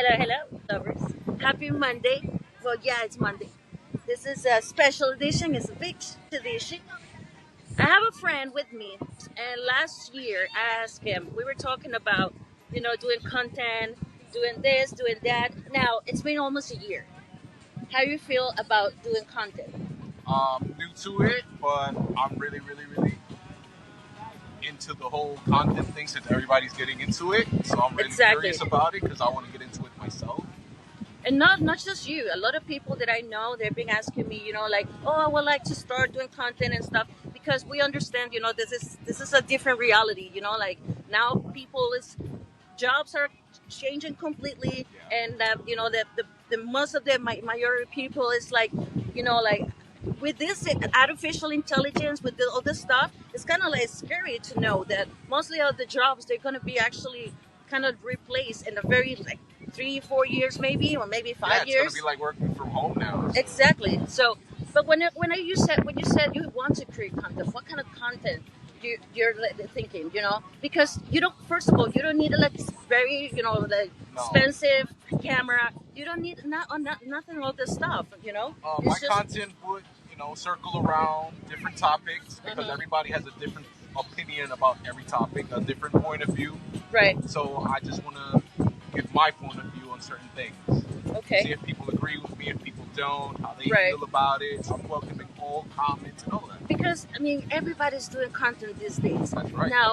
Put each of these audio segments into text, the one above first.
Hello, lovers. Happy Monday. Well, yeah, it's Monday. This is a special edition. It's a big edition. I have a friend with me, and last year I asked him. We were talking about, doing content, doing this, doing that. Now it's been almost a year. How you feel about doing content? New to it, but I'm really into the whole content thing since everybody's getting into it. So I'm really Exactly. curious about it because I want to get into it myself. And not just you. A lot of people that I know, they've been asking me, like, oh, I would like to start doing content and stuff because we understand, this is a different reality. Like now people is jobs are changing completely, Yeah, and the most of the majority of people is like, like with this artificial intelligence, with all this stuff, it's kind of like scary to know that mostly of the jobs they're going to be actually kind of replaced in a very like 3 4 years maybe, or maybe yeah, five it's gonna years be like working from home now. So. Exactly. So, but when you said you want to create content, what kind of content you're like, thinking? Because you don't. First of all, you don't need a like very like No, expensive camera. You don't need nothing all this stuff. my It's just content would circle around different topics because uh everybody has a different opinion about every topic, a different point of view. right. So I just want to give my point of view on certain things. See Okay. if people agree with me, if people don't, how they Right. feel about it. I'm welcoming all comments and all that. Because I mean, everybody's doing content these days. That's right. Now,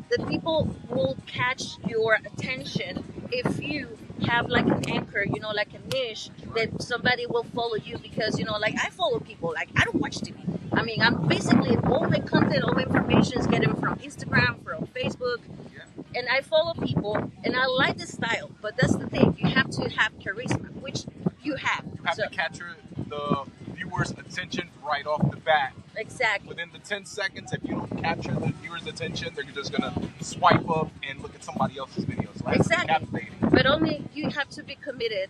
the people will catch your attention if you have like an anchor, like a niche that somebody will follow you because like I follow people. Like I don't watch TV. I mean, I'm basically all my content, all my information is getting from Instagram, from Facebook, Yeah. and I follow people, and I like the style. But that's the thing: you have to have charisma, which you have. You have So to capture the viewer's attention right off the bat. exactly. Within the 10 seconds, if you don't capture the viewer's attention, they're just going to swipe up and look at somebody else's video. So that's Exactly. captivating. But only you have to be committed.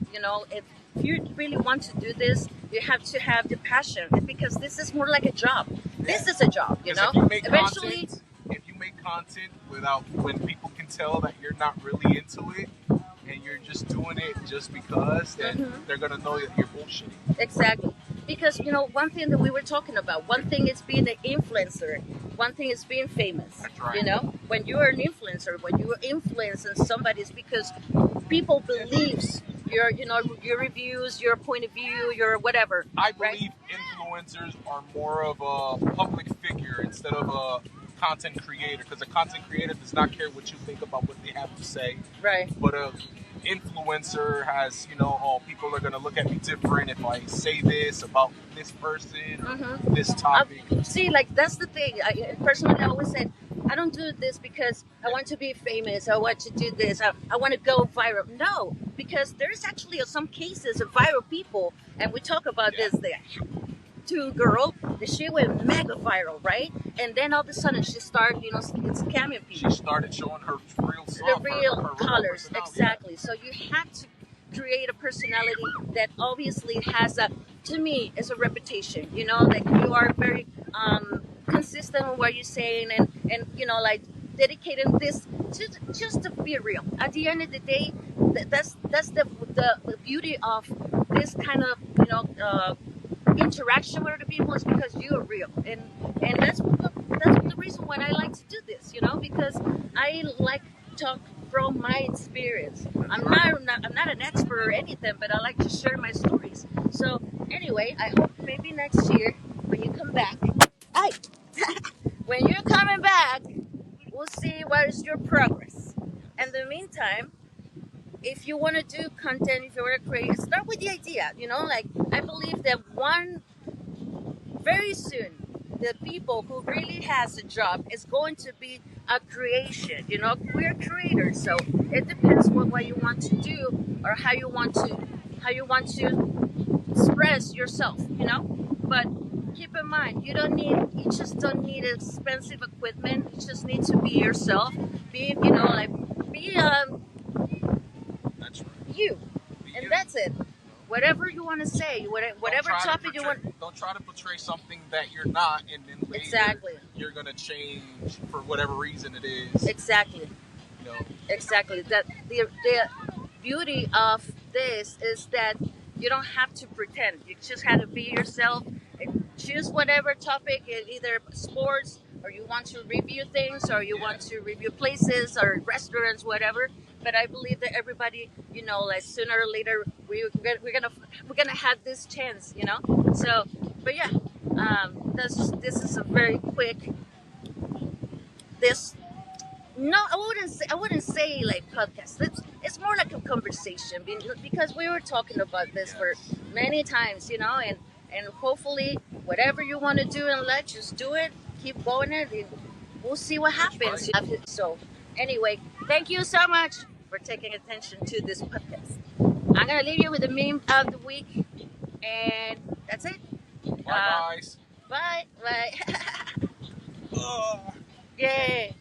If you really want to do this, you have to have the passion because this is more like a job. This is a job. Because if you make Eventually, content without when people can tell that you're not really into it and you're just doing it just because, then they're gonna know that you're bullshitting. exactly. Because one thing that we were talking about, one thing is being an influencer, one thing is being famous. That's right. When you are an influencer, when you are influencing somebody, it's because people believes your reviews, your point of view, your whatever. I right? believe influencers are more of a public figure instead of a content creator, because a content creator does not care what you think about what they have to say. Right. But a influencer has, oh, people are gonna look at me different if I say this about this person, this topic. See, like that's the thing. Personally, I always said I don't do this because I want to be famous. I want to do this. I want to go viral. No, because there's actually some cases of viral people, and we talk about this. There, to girl that she went mega viral, right? And then all of a sudden she started, it's scamming people. She started showing her real The self, real her colors, personality. exactly. So you have to create a personality that obviously has to me, is a reputation. Like you are very consistent with what you're saying, and like dedicating this just to be real. At the end of the day, that's the beauty of this kind of interaction with other people is because you are real, and that's the reason why I like to do this. Because I like to talk from my experience. I'm not an expert or anything, but I like to share my stories. So anyway, I hope maybe next year when you come back, I when you're coming back, we'll see what is your progress. In the meantime, if you want to do content, if you want to create, start with the idea. Like I believe that very soon, the people who really has a job is going to be a creation. We're creators, so it depends what you want to do or how you want to express yourself. But keep in mind, you just don't need expensive equipment. You just need to be yourself. Be That's right. you, and that's it. Whatever you want to say, whatever topic you want. Don't try to portray something that you're not, and then later Exactly. you're gonna change for whatever reason it is. Exactly. You know, Exactly. That the beauty of this is that you don't have to pretend. You just have to be yourself and choose whatever topic, either sports or you want to review things or you want to review places or restaurants, whatever. But I believe that everybody, like sooner or later, we're gonna have this chance, So, but yeah, this is a very quick this no, I wouldn't say like podcast. It's more like a conversation because we were talking about this for Yes. many times, and hopefully whatever you want to do in life, just do it. Keep going it. And we'll see what That's happens. right. So anyway, thank you so much for taking attention to this podcast. I'm gonna leave you with the meme of the week, and that's it. Bye, guys. Bye. Bye. Ugh. Yay.